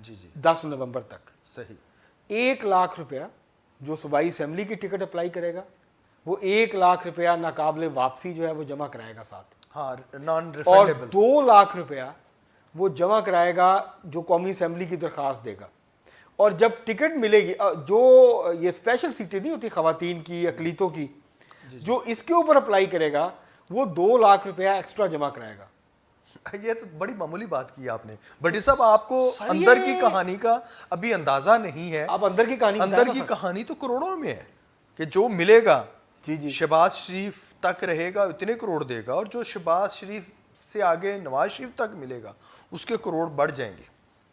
جی جی 10 نومبر تک صحیح 1 لاکھ روپیہ جو صوبائی اسمبلی کی ٹکٹ اپلائی کرے گا وہ 1 لاکھ روپیہ ناقابل واپسی جو ہے وہ جمع کرائے گا ساتھ, ہاں نان اور ریفنڈیبل 2 لاکھ روپیہ وہ جمع کرائے گا جو قومی اسمبلی کی درخواست دے گا. اور جب ٹکٹ ملے گی, جو یہ اسپیشل سیٹیں نہیں ہوتی خواتین کی اقلیتوں کی, جو اس کے اوپر اپلائی کرے گا وہ 2 لاکھ روپیہ ایکسٹرا جمع کرائے گا. یہ تو بڑی معمولی بات کی آپ نے بھٹی صاحب, آپ کو اندر کی کہانی کا ابھی اندازہ نہیں ہے. آپ اندر کی کہانی اندر کی کہانی تو کروڑوں میں ہے کہ جو ملے گا جی جی شہباز شریف تک رہے گا اتنے کروڑ دے گا, اور جو شہباز شریف سے آگے نواز شریف تک ملے گا اس کے کروڑ بڑھ جائیں گے.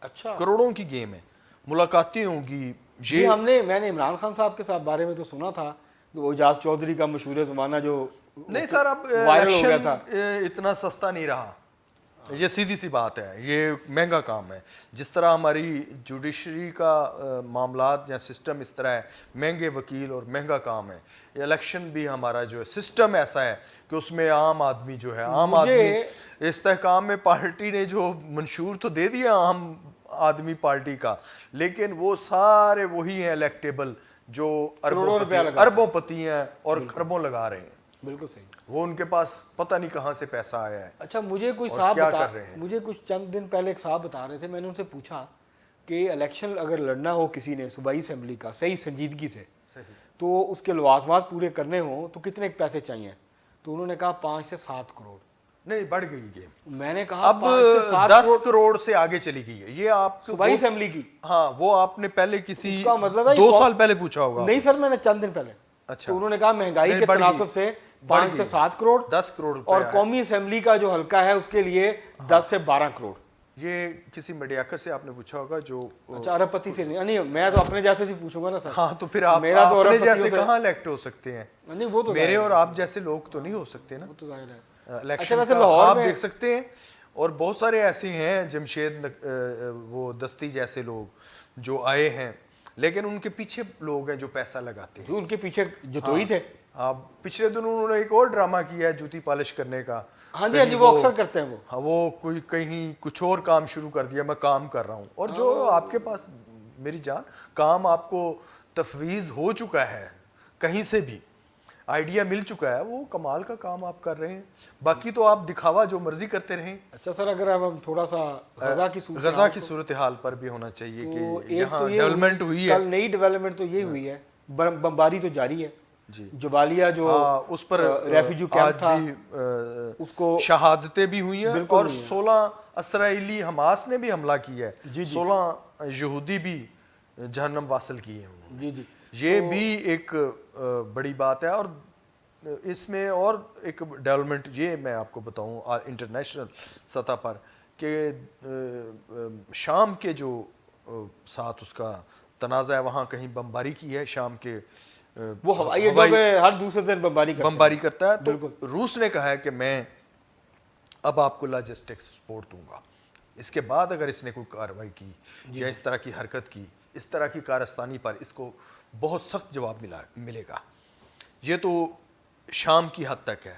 اچھا کروڑوں کی گیم ہے, ملاقاتیں ہوں گی. جی میں نے عمران خان صاحب کے ساتھ بارے میں تو سنا تھا, وہ اعجاز چودھری کا مشہور زمانہ جو نہیں سر, اب وائرل ہو گیا الیکشن تھا, اتنا سستا نہیں رہا, یہ سیدھی سی بات ہے, یہ مہنگا کام ہے. جس طرح ہماری جوڈیشری کا معاملات یا سسٹم اس طرح ہے, مہنگے وکیل اور مہنگا کام ہے, یہ الیکشن بھی ہمارا جو ہے سسٹم ایسا ہے کہ اس میں عام آدمی جو ہے, عام آدمی استحکام میں پارٹی نے جو منشور تو دے دیا عام آدمی پارٹی کا, لیکن وہ سارے وہی ہیں الیکٹیبل جو اربوں پتی ہیں اور خربوں لگا رہے ہیں. بالکل صحیح, وہ ان کے پاس پتہ نہیں کہاں سے پیسہ آیا ہے. اچھا مجھے کوئی صاحب مجھے کچھ چند دن پہلے ایک صاحب بتا رہے تھے, میں نے ان سے پوچھا کہ الیکشن اگر لڑنا ہو کسی نے صوبائی اسمبلی کا صحیح سنجیدگی سے, تو اس کے لوازمات پورے کرنے ہوں تو کتنے پیسے چاہیے, تو انہوں نے کہا 5 سے 7 کروڑ. نہیں بڑھ گئی گیم, میں نے کہا اب 10 کروڑ سے آگے چلی گئی ہے یہ آپ صوبائی اسمبلی کی. ہاں وہ آپ نے پہلے کسی مطلب 2 سال پہلے پوچھا ہوگا. نہیں سر, میں نے چند دن پہلے. اچھا, تو انہوں نے کہا مہنگائی کے تناسب سے 5 سے 7 کروڑ, 10 کروڑ اور قومی اسمبلی کا جو حلقہ ہے اس کے لیے 10 سے 12 کروڑ. یہ کسی میڈیاکر سے آپ نے پوچھا ہوگا جو. اچھا ارب پتی سے نہیں, میں تو اپنے جیسے سے پوچھوں گا نا سر. ہاں تو پھر آپ اپنے جیسے کہاں الیکٹ ہو سکتے ہیں, میرے اور آپ جیسے لوگ تو نہیں ہو سکتے نا. وہ تو ظاہر ہے, الیکشن کا خواب دیکھ سکتے ہیں, اور بہت سارے ایسے ہیں جمشید وہ دستی جیسے لوگ جو آئے ہیں, لیکن ان کے پیچھے لوگ ہیں جو پیسہ لگاتے ہیں. ان کے پیچھے جتوئی تھے. پچھلے دنوں انہوں نے ایک اور ڈرامہ کیا ہے جوتی پالش کرنے کا. ہاں جی وہ اکثر کرتے ہیں. وہ کوئی کہیں کچھ اور کام شروع کر دیا, میں کام کر رہا ہوں, اور جو آپ کے پاس میری جان کام آپ کو تفویض ہو چکا ہے, کہیں سے بھی آئیڈیا مل چکا ہے, وہ کمال کا کام آپ کر رہے ہیں. باقی تو آپ دکھاوا جو مرضی کرتے رہیں. اچھا سر, اگر ہم تھوڑا سا غزہ کی صورتحال پر بھی ہونا چاہیے کہ یہاں ڈیولپمنٹ ہوئی ہے. کل نئی ڈیولپمنٹ تو یہ ہوئی ہے, بمباری تو جاری ہے. جی جبالیہ جو اس پر ریفیوجی کیمپ تھا اس کو شہادتیں بھی ہوئی ہیں, اور 16 اسرائیلی حماس نے بھی حملہ کیا ہے, 16 یہودی بھی جہنم واصل کیے ہیں انہوں نے. جی جی یہ بھی ایک بڑی بات ہے. اور اس میں اور ایک ڈیولپمنٹ یہ میں آپ کو بتاؤں انٹرنیشنل سطح پر, کہ شام کے جو ساتھ اس کا تنازع ہے, وہاں کہیں بمباری کی ہے شام کے, وہ ہوائی اڈوں پہ ہر دوسرے دن بمباری کرتا ہے. تو روس نے کہا ہے کہ میں اب آپ کو لاجسٹک سپورٹ دوں گا, اس کے بعد اگر اس نے کوئی کارروائی کی یا اس طرح کی حرکت کی, اس طرح کی کارستانی پر, اس کو بہت سخت جواب ملے گا. یہ تو شام کی حد تک ہے.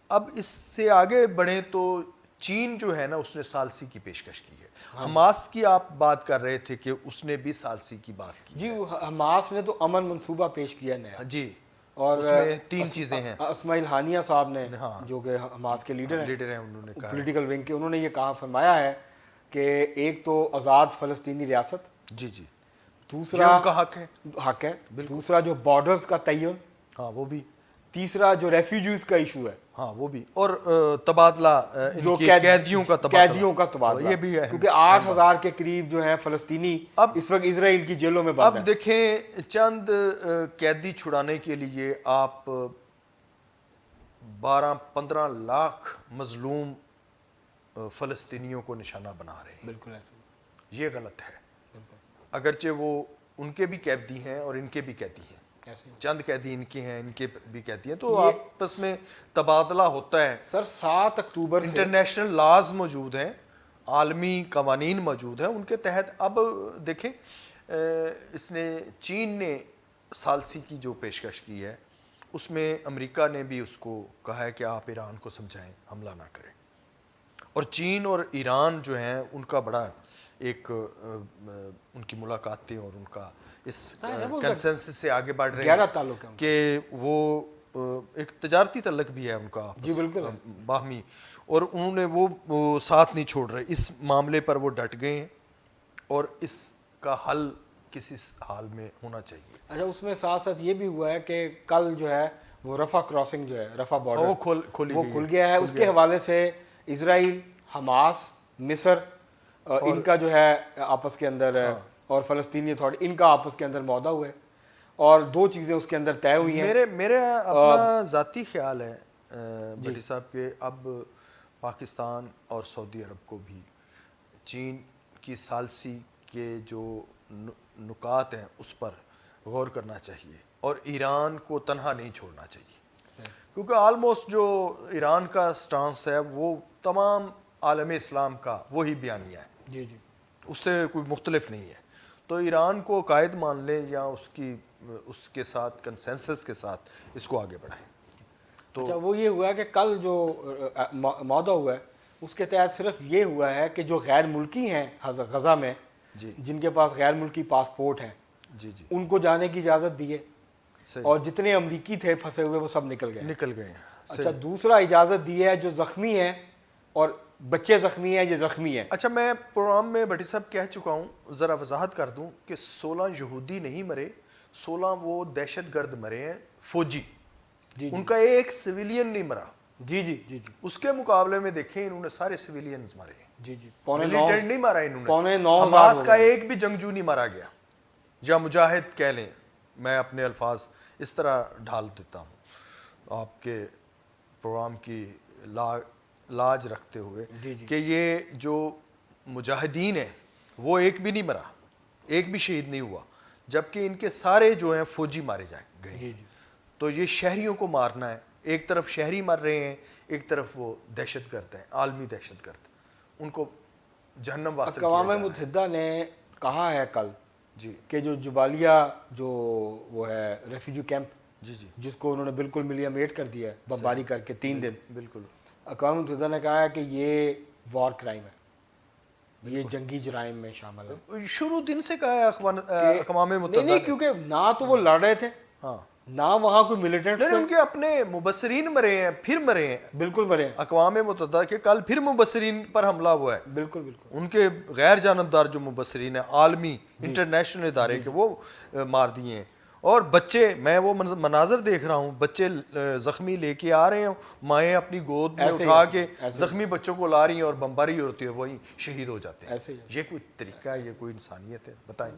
اب اس سے آگے بڑھیں تو چین جو ہے نا, اس نے ثالثی کی پیشکش کی ہے. حماس کی آپ بات کر رہے تھے کہ اس نے بھی ثالثی کی بات کی. جی حماس نے تو امن منصوبہ پیش کیا نیا. جی, اور اس میں 3 چیزیں ہیں. اسماعیل ہانیہ صاحب نے جو کہ حماس کے لیڈر ہیں, انہوں نے کہا پولیٹیکل ونگ کے, انہوں نے یہ کہا فرمایا ہے کہ ایک تو آزاد فلسطینی ریاست, جی جی, دوسرا ان کا حق ہے, دوسرا جو بارڈرز کا تعین, ہاں وہ بھی, تیسرا جو ریفیوجیز کا ایشو ہے, ہاں وہ بھی, اور تبادلہ جو قیدیوں کا تبادلہ, یہ بھی ہے, کیونکہ 8000 کے قریب جو ہیں فلسطینی اس وقت اسرائیل کی جیلوں میں بند ہیں. اب دیکھیں چند قیدی چھڑانے کے لیے آپ 12-15 لاکھ مظلوم فلسطینیوں کو نشانہ بنا رہے ہیں. بالکل ایسا, یہ غلط ہے. اگرچہ وہ ان کے بھی قیدی ہیں اور ان کے بھی قیدی ہیں, چند قیدی ان کے ہیں, ان کے بھی قیدی ہیں, تو آپس میں تبادلہ ہوتا ہے. سر 7 اکتوبر سے انٹرنیشنل لاز موجود ہیں, عالمی قوانین موجود ہیں, ان کے تحت اب دیکھیں اس نے چین نے ثالثی کی جو پیشکش کی ہے, اس میں امریکہ نے بھی اس کو کہا ہے کہ آپ ایران کو سمجھائیں حملہ نہ کریں. اور چین اور ایران جو ہیں ان کا بڑا ایک ان کی ملاقاتیں اور ان کا اس کنسنسس سے آگے بڑھ رہے ہیں کہ وہ ایک تجارتی تعلق بھی ہے ان کا جی بالکل باہمی, اور انہوں نے وہ ساتھ نہیں چھوڑ رہے اس معاملے پر, وہ ڈٹ گئے ہیں اور اس کا حل کسی حال میں ہونا چاہیے. اچھا اس میں ساتھ ساتھ یہ بھی ہوا ہے کہ کل جو ہے وہ رفح کراسنگ جو ہے رفح بارڈر وہ کھل گیا ہے, اس کے حوالے سے اسرائیل, حماس, مصر ان کا جو ہے آپس کے اندر اور فلسطینی اتھارٹی ان کا آپس کے اندر معاہدہ ہوا ہے اور 2 چیزیں اس کے اندر طے ہوئی ہیں. میرے اپنا ذاتی خیال ہے بھٹی صاحب کہ اب پاکستان اور سعودی عرب کو بھی چین کی ثالثی کے جو نکات ہیں اس پر غور کرنا چاہیے اور ایران کو تنہا نہیں چھوڑنا چاہیے, کیونکہ آلموسٹ جو ایران کا سٹانس ہے وہ تمام عالم اسلام کا وہی بیانیہ ہے, جی جی اس سے کوئی مختلف نہیں ہے. تو ایران کو قائد مان لیں یا اس کے ساتھ کنسنسس کے ساتھ اس کو آگے بڑھائیں. تو اچھا وہ یہ ہوا ہے کہ کل جو معاہدہ ہوا ہے اس کے تحت صرف یہ ہوا ہے کہ جو غیر ملکی ہیں غزہ میں, جن کے پاس غیر ملکی پاسپورٹ ہیں, ان کو جانے کی اجازت دی ہے, اور جتنے امریکی تھے پھنسے ہوئے وہ سب نکل گئے ہیں. اچھا دوسرا اجازت دی ہے جو زخمی ہیں اور بچے زخمی ہیں, یہ زخمی ہیں. اچھا میں پروگرام میں بھٹی صاحب کہہ چکا ہوں, ذرا وضاحت کر دوں کہ 16 یہودی نہیں مرے, 16 وہ دہشت گرد مرے ہیں فوجی, ان کا ایک سویلین نہیں مرا. جی جی جی جی اس کے مقابلے میں دیکھیں انہوں نے سارے سویلینز مارے ہیں. جی جی ملیٹنٹ نہیں مارا انہوں نے. حماس کا ایک بھی جنگجو نہیں مارا گیا, یا مجاہد کہہ لیں, میں اپنے الفاظ اس طرح ڈھال دیتا ہوں آپ کے پروگرام کی لاج رکھتے ہوئے کہ یہ جو مجاہدین ہیں وہ ایک بھی نہیں مرا, ایک بھی شہید نہیں ہوا, جبکہ ان کے سارے جو ہیں فوجی مارے گئے. تو یہ شہریوں کو مارنا ہے, ایک طرف شہری مر رہے ہیں, ایک طرف وہ دہشت گرد ہیں, عالمی دہشت گرد, ان کو جہنم واصل کیا جا رہا ہے. اقوام متحدہ نے کہا ہے کل کہ جو جبالیہ جو وہ ہے ریفیوجی کیمپ جس کو انہوں نے بالکل ملیمیٹ کر دیا ہے بمباری کر کے 3 دن, بالکل اقوام متحدہ نے کہا ہے کہ یہ وار کرائم ہے, یہ جنگی جرائم میں شامل ہے. شروع دن سے کہا ہے اقوام متحدہ نہیں کیونکہ نہ تو وہ لڑ رہے تھے, نہ وہاں کوئی ملیٹنٹس تھے, ان کے اپنے مبصرین مرے ہیں, پھر مرے ہیں, بالکل مرے ہیں. اقوام متحدہ کے کل پھر مبصرین پر حملہ ہوا ہے. بالکل بالکل ان کے غیر جانبدار جو مبصرین ہیں عالمی انٹرنیشنل ادارے کے, وہ مار دیے ہیں. اور بچے, میں وہ مناظر دیکھ رہا ہوں, بچے زخمی لے کے آ رہے ہیں, مائیں اپنی گود میں اٹھا کے زخمی بچوں کو لا رہی ہیں اور بمباری ہوتی ہے, وہی شہید ہو جاتے ہیں. یہ کوئی طریقہ ہے, یہ کوئی انسانیت ہے؟ بتائیں.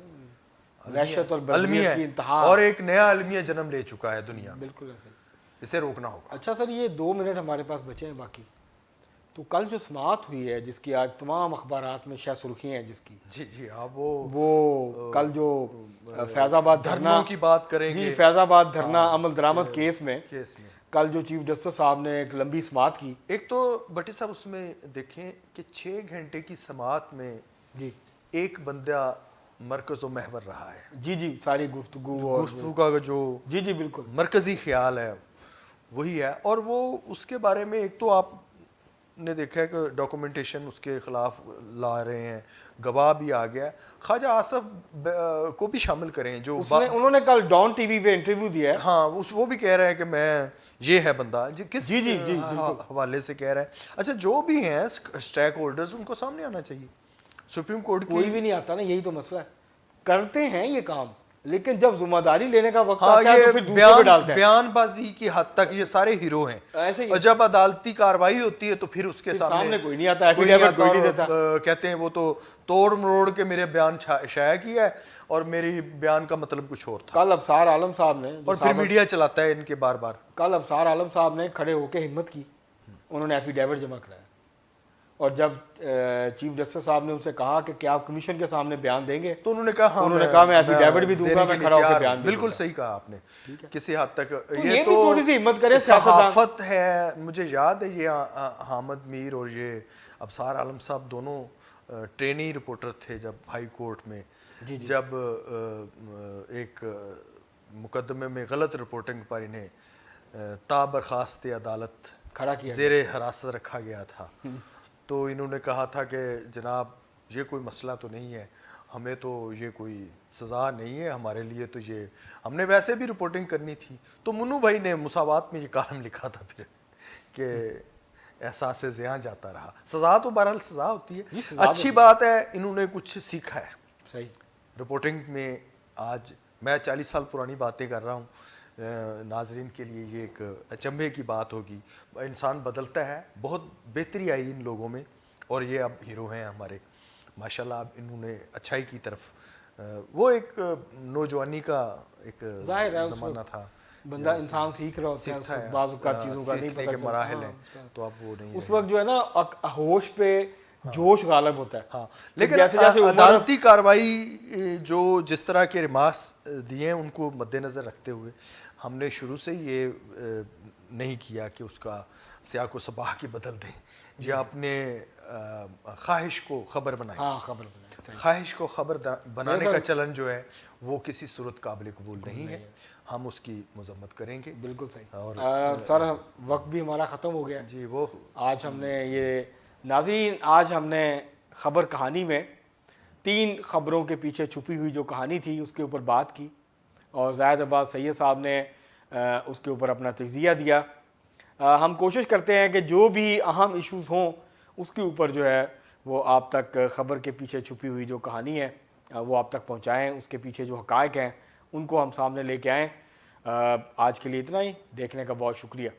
وحشت اور بربریت کی انتہا, اور ایک نیا المیہ جنم لے چکا ہے دنیا میں. بالکل ایسے, اسے روکنا ہوگا. اچھا سر یہ 2 منٹ ہمارے پاس بچے ہیں باقی, تو کل جو سماعت ہوئی ہے جس کی آج تمام اخبارات میں شہ سرخی ہیں جس کی, جی آپ وہ کل جو فیض آباد دھرنا کی بات کریں گے, فیض آباد دھرنا عمل درآمد کیس میں کل جو چیف جسٹس صاحب نے ایک لمبی سماعت کی. ایک تو بھٹی صاحب اس میں دیکھیں کہ 6 گھنٹے کی سماعت میں ایک بندہ مرکز و محور رہا ہے. جی ساری گفتگو کا جو جی بالکل مرکزی خیال ہے وہی ہے. اور وہ اس کے بارے میں ایک تو آپ نے دیکھا ہے کہ ڈاکومنٹیشن اس کے خلاف لا رہے ہیں, گواہ بھی آ گیا. خواجہ آصف کو بھی شامل کریں جو انہوں نے کل ڈان ٹی وی پہ انٹرویو دیا ہے. ہاں وہ بھی کہہ رہے ہیں کہ میں یہ ہے بندہ, کس حوالے سے کہہ رہے ہیں. اچھا جو بھی ہیں اسٹیک ہولڈرز ان کو سامنے آنا چاہیے. سپریم کورٹ کوئی بھی نہیں آتا نا, یہی تو مسئلہ ہے. کرتے ہیں یہ کام لیکن جب ذمہ داری لینے کا وقت آتا ہے تو پھر دوسرے پہ ڈالتے ہیں. بیان بازی کی حد تک یہ سارے ہیرو ہیں, اور جب عدالتی کارروائی ہوتی ہے تو پھر اس کے سامنے کوئی نہیں آتا, ایفیڈیوٹ کوئی نہیں دیتا. کہتے ہیں وہ تو توڑ مروڑ کے میرے بیان شائع کیا ہے اور میری بیان کا مطلب کچھ اور تھا. کل ابصار عالم صاحب نے, اور پھر میڈیا چلاتا ہے ان کے بار بار, کل ابصار عالم صاحب نے کھڑے ہو کے ہمت کی, انہوں نے ایفیڈیوٹ جمع کرایا. اور جب چیف جسٹس صاحب نے ان سے کہا کہ کیا آپ کمیشن کے سامنے بیان دیں گے, تو انہوں نے کہا میں ایفیڈیوٹ بھی دوں گا, میں کھڑا ہو کے بیان بھی. بالکل صحیح کہا آپ نے. کسی حد تک یہ تو تھوڑی سی ہمت کرے, صحافت ہے. مجھے یاد ہے یہ حامد میر اور یہ ابصار عالم صاحب دونوں ٹرینی رپورٹر تھے جب ہائی کورٹ میں, جب ایک مقدمے میں غلط رپورٹنگ پر انہیں تا برخاست عدالت زیر حراست رکھا گیا تھا. تو انہوں نے کہا تھا کہ جناب یہ کوئی مسئلہ تو نہیں ہے, ہمیں تو یہ کوئی سزا نہیں ہے ہمارے لیے, تو یہ ہم نے ویسے بھی رپورٹنگ کرنی تھی. تو منو بھائی نے مساوات میں یہ کالم لکھا تھا پھر کہ احساس زیاں جاتا رہا. سزا تو بہرحال سزا ہوتی ہے, اچھی بات ہے انہوں نے کچھ سیکھا ہے. صحیح رپورٹنگ میں آج میں 40 سال پرانی باتیں کر رہا ہوں, ناظرین کے لیے یہ ایک اچنبھے کی بات ہوگی. انسان بدلتا ہے, بہت بہتری آئی ان لوگوں میں, اور یہ اب ہیرو ہیں ہمارے ماشاءاللہ. اب انہوں نے اچھائی کی طرف, وہ ایک نوجوانی کا ایک زمانہ تھا, بندہ انسان سیکھ رہا ہوتا ہے, اس وقت بعض اوقات چیزوں کا نہیں سیکھنے پتہ کے چلتا. مراحل ہیں, تو اب وہ نہیں اس رہے. وقت جو ہے نا ہوش پہ جوش غالب ہوتا ہے. ہاں, لیکن جیسے جیسے عدالتی کارروائی جو جس طرح کے ریمارکس دیے ہیں ان کو مد نظر رکھتے ہوئے ہم نے شروع سے یہ نہیں کیا کہ اس کا سیاق و سباق کی بدل دیں, یا اپنے خواہش کو خبر بنائیں. ہاں خبر بنائیں. خواہش کو خبر بنانے کا چلن جو ہے وہ کسی صورت قابل قبول نہیں ہے, ہم اس کی مذمت کریں گے. بالکل صحیح. اور سر وقت بھی ہمارا ختم ہو گیا جی, وہ آج ہم نے یہ ناظرین, آج ہم نے خبر کہانی میں 3 خبروں کے پیچھے چھپی ہوئی جو کہانی تھی اس کے اوپر بات کی, اور زاہد عباس سید صاحب نے اس کے اوپر اپنا تجزیہ دیا. ہم کوشش کرتے ہیں کہ جو بھی اہم ایشوز ہوں اس کے اوپر جو ہے وہ آپ تک خبر کے پیچھے چھپی ہوئی جو کہانی ہے وہ آپ تک پہنچائیں, اس کے پیچھے جو حقائق ہیں ان کو ہم سامنے لے کے آئیں. آج کے لیے اتنا ہی, دیکھنے کا بہت شکریہ.